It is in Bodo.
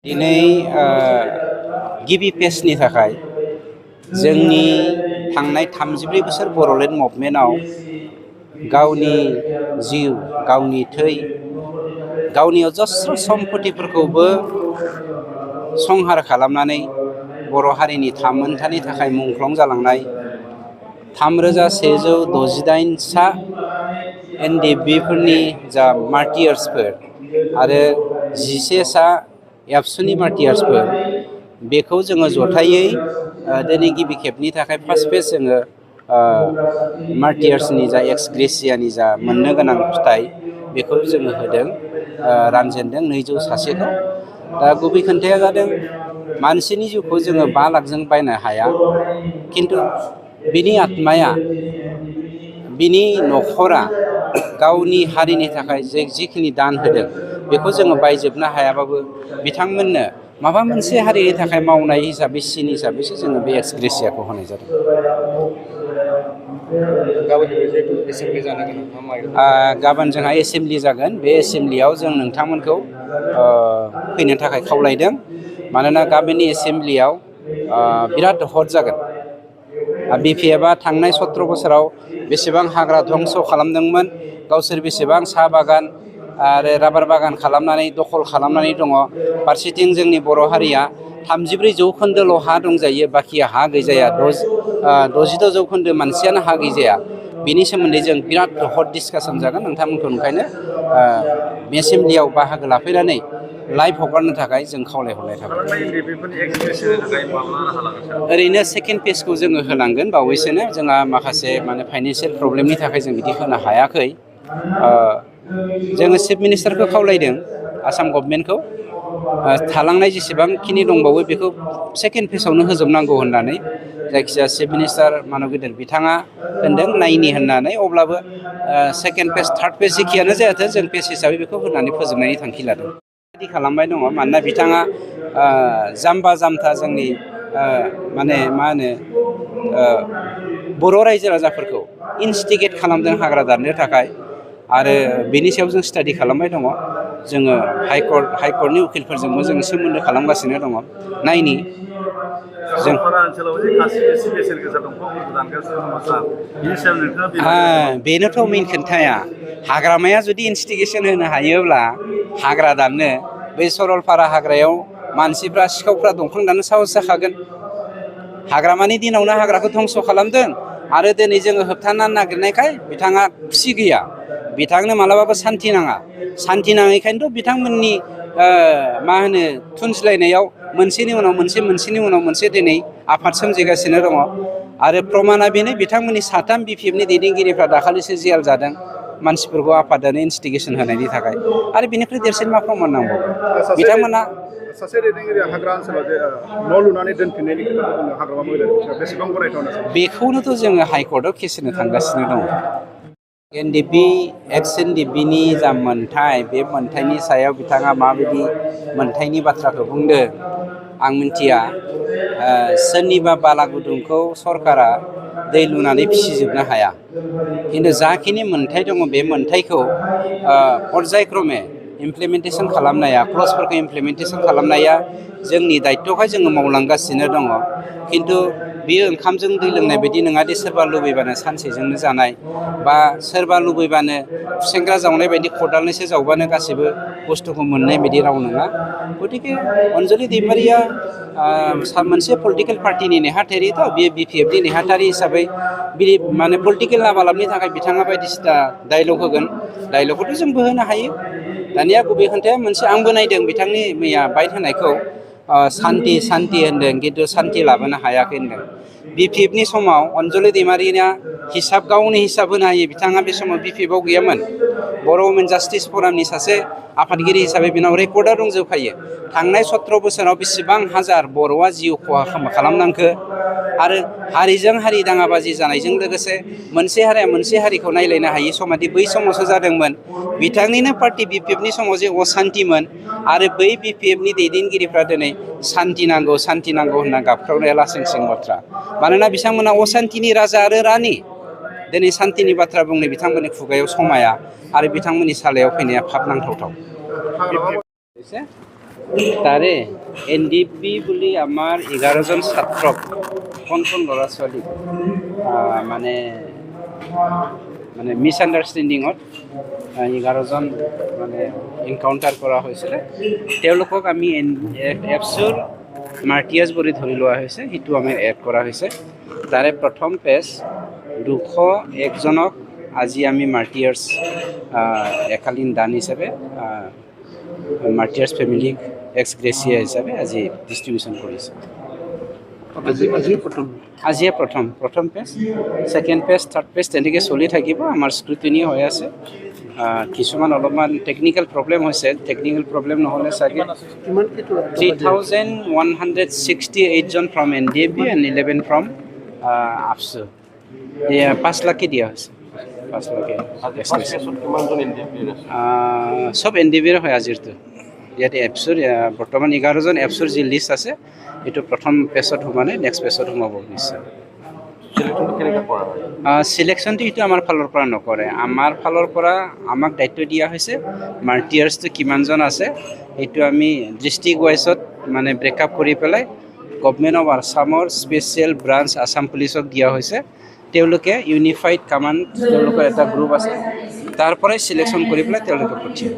दिनै गिबि पेजनि थाखाय जोंनि थांनाय 34 बोसोर बर'लेण्ड मुभमेन्टआव गावनि जिउ, गावनि थै, गावनि अजस्र सम्पतिफोरखौबो संहार खालामनानै बर' हारिनि थामोन्थानि थाखाय मुंख्लं जालांनाय 3168 सा एनडिएफबिफोरनि जा मार्टियार्सफोर आरो 11 सा एबसुनि मार्टियार्सफोर बेखौ जोङो जथायै दिनै गिबि खेबनि थाखाय फार्स्ट पेज जोङो मार्टियार्सनि जा एक्सग्रेसियानि जा मोननो गोनां फिथाइ बेखौ जोङो होदों, रानजेनदों 200 सासेखौ। दा गुबै खोथाया जादों मानसिनि जिउखौ जोङो 5 लाखजों बायनो हाया, खिन्थु बिनि आत्माया, बिनि न'खरा गावनि हारिनि थाखाय जिखिनि दान होदों बेखौ जोङो बायजोबनो हायाबाबो बिथांमोननो माबा मोनसे हारिनि थाखाय मावनाय हिसाबै सिन हिसाबैसो जोङो बे एक्सग्रेसियाखौ होनाय जादों। गाबोन जोंहा एसेमब्लि जागोन। बे एसेमब्लियाव जों नोंथांमोनखौ फैनो थाखाय खावलायदों, मानोना गाबोननि एसेमब्लियाव बिराद हट जागोन। बिपिएफआ थांनाय 17 बोसोराव बेसेबां हाग्रा ध्वंस खालामदोंमोन, गावसोर बेसेबां साहा बागान आरो राबार बागान खालामनानै दखल खालामनानै दङ। फारसेथिं जोंनि बर' हारिया 34 जौखोन्दोल' हा दंजायो, बाखि हा गैजाया। 66 जौखोन्दो मानसियानो हा गैजाया। बेनि सोमोन्दै जों बिराद हट डिसकासन जागोन। नोंथांमोनखौ ओंखायनो एसेमब्लियाव बाहागो लाफैनानै लाइभ हगारनो थाखाय जों खावलायहरनाय थाबाय। ओरैनो सेकेन्ड पेजखौ जोङो होलांगोन बावैसोनो। जोंहा माखासे फाइनेन्सियेल प्रब्लेमनि थाखाय जों बिदि होनो हायाखै। जोङो चिफ मिनिस्टारखौ खावलायदों, आसाम गभर्नमेन्टखौ थालांनाय जेसेबांखिनि दंबावो बेखौ सेकेन्ड पेजआवनो होजोबनांगौ होननानै। जायखिजाया चिफ मिनिस्टार मानबिधर बिथाङा होनदों नायनि होननानै। अब्लाबो सेकेन्ड पेज, थार्ड पेज जेखियानो जायाथों जों पेज हिसाबै बेखौ होनानै फोजोबनायनि थांखि लादों। बिदि खालामबाय दङ, मानोना बिथाङा जाम्बा जाम्था जोंनि बर' रायजो राजाफोरखौ इन्सटिगेट खालामदों हाग्रा दाननो थाखाय। आरो बेनि सायाव जों स्टाडि खालामबाय दङ। जोङो हाइकर्टनि उकिलफोरजोंबो जोङो सोमोन्दो खालामगासिनो दङ। नायनि जों बेनोथ' मेन खोन्थाया। हाग्रामाया जुदि इन्सटिगेसन होनो हायोब्ला हाग्रा दाननो, बै सरलपारा हाग्रायाव मानसिफ्रा, सिखावफ्रा दंफां दाननो साहस जाखागोन। हाग्रामानि दिनावनो हाग्राखौ ध्वंस खालामदों आरो दिनै जोङो होबथानानै नागिरनायखाय बिथाङा खुसि गैया। बिथांनो मालाबाबो सान्थि नाङा। सान्थि नाङैखायनोथ' बिथांमोननि थुनज्लायनायाव मोनसेनि उनाव मोनसे, मोनसेनि उनाव मोनसे दिनै आफाद सोमजिगासिनो दङ। आरो प्रमाना बेनो, बिथांमोननि 3 बिपिएफनि दैदेनगिरिफ्रा दाखालिसो जेल जादों मानसिफोरखौ आफादानो इन्सटिगेसन होनायनि थाखाय। आरो बेनिफ्राय देरसिन मा प्रमान नांबावो? बिथांमोना सासे दैदेनगिरिया हाग्रा ओनसोलाव जे न' लुनानै दोनफिननायनि खोथाखौ बुंदों, हाग्रामा महिलारिनि बेसेबां गनायथावना? बेखौनोथ' जोङो हाइकर्टआव केस होनो थांगासिनो दङ। एनडिएफबि, एक्स एनडिएफबिनि जा मोन्थाय, बे मोन्थायनि सायाव बिथाङा माबायदि मोन्थायनि बाथ्राखौ बुंदों आं मिथिया। सोरनिबा बाला गुदुंखौ सरकारा दै लुनानै फिसिजोबनो हाया, खिन्थु जाखिनि मोन्थाय दङ बे मोन्थायखौ पर्यायक्रमे इमप्लिमेन्टेसन खालामनाया, क्लजफोरखौ इमप्लिमेन्टेसन खालामनाया जोंनि दायित्वखाय जोङो मावलांगासिनो दङ। खिन्थु बियो ओंखामजों दै लोंनाय बायदि नङा दि सोरबा लुबैबानो सानसेजोंनो जानाय, बा सोरबा लुबैबानो खुसेंग्रा जावनाय बायदि खदालनैसो जावबानो गासैबो बुस्थुखौ मोननाय बायदि राव नङा। गतिके अनजलि दैमारिया मोनसे पलिटिकेल पार्टिनि नेहाथारि, बियो बिपिएफनि नेहाथारि हिसाबै पलिटिकेल लाबालाबनि थाखाय बिथाङा बायदिसिना डायलग होगोन। डायलगखौथ' जोंबो होनो हायो। दानिया गुबै खोथाया मोनसे, आंबो नायदों बिथांनि मैया बाइट होनायखौ, सान्ति होनदों, खिन्थु सान्ति लाबोनो हायाखै होनदों। बिपिएफनि समाव अनजलि दैमारिया गावनि हिसाब होनो हायो। बिथाङा बे समाव बिपिएफआव गैयामोन। बर' वुमेन जास्टिस फरामनि सासे आफादगिरि हिसाबै बिनाव रेकर्डआ दंजोबखायो। थांनाय 17 बोसोराव बेसेबां हाजार बर'आ जिउ खहा खालामनांखो, आरो हारिजों हारि दाङाबाजि जानायजों लोगोसे मोनसे हारिया मोनसे हारिखौ नायलायनो हायि समादि बै समावसो जादोंमोन। बिथांनिनो पार्टि बिपिएफनि समाव जे असान्तिमोन, आरो बै बिपिएफनि दैदेनगिरिफ्रा दिनै सान्ति नांगौ होनना गाबख्रावनाया लासिं सिं बाथ्रा। मानोना बिथांमोना असान्तिनि राजा आरो रानि। दिनै सान्तिनि बाथ्रा बुंनो बिथांमोननि खुगायाव समाया, आरो बिथांमोननि सालायाव फैनाया फाब नांथावथाव। তাৰে NDP বুলি আমাৰ 11জন ছাত্ৰক কোন ল'ৰা ছোৱালীক মানে মিছআণ্ডাৰষ্টেণ্ডিঙত 11জন মানে এনকাউণ্টাৰ কৰা হৈছিলে। তেওঁলোকক আমি এপছুৰ মাৰ্টিয়াছ বুলি ধৰি লোৱা হৈছে, সেইটো আমি এড কৰা হৈছে। তাৰে প্ৰথম পেজ 201জনক আজি আমি মাৰ্টিয়াৰ্ছ একালীন দান হিচাপে মাৰ্টিয়াৰ্ছ ফেমিলিক এক্স গ্ৰেচিয়া হিচাপে আজি ডিষ্ট্ৰিবিউশ্যন কৰিছে। আজিয়ে প্ৰথম page, second page, third page তেনেকৈ চলি থাকিব। আমাৰ স্ক্ৰুটিনি হৈ আছে। কিছুমান অলপমান টেকনিকেল প্ৰব্লেম হৈছে। টেকনিকেল প্ৰব্লেম নহ'লে চাগে 3,168জন from NDP and 11 from ABSU. 5 লাখে দিয়া হৈছে। 5 লাখে চব NDPৰ হয় আজিৰটো। ইয়াতে এপছুৰ বৰ্তমান 11জন এপছুৰ যি লিষ্ট আছে এইটো প্ৰথম পেজত সোমোৱা নাই, নেক্সট পেজত সোমাব নিশ্চয়। চিলেকশ্যনটো এইটো আমাৰ ফালৰ পৰা নকৰে। আমাৰ ফালৰ পৰা আমাক দায়িত্ব দিয়া হৈছে মাৰ্টিয়াৰ্ছটো কিমানজন আছে এইটো আমি ডিষ্ট্ৰিক্ট ৱাইজত মানে ব্ৰেকআপ কৰি পেলাই গভৰ্ণমেণ্ট অফ আছামৰ স্পেচিয়েল ব্ৰাঞ্চ আছাম পুলিচক দিয়া হৈছে। তেওঁলোকে ইউনিফাইড কামাণ্ড, তেওঁলোকৰ এটা গ্ৰুপ আছে, তাৰ পৰাই চিলেকশ্যন কৰি পেলাই তেওঁলোকে পঠিয়ায়।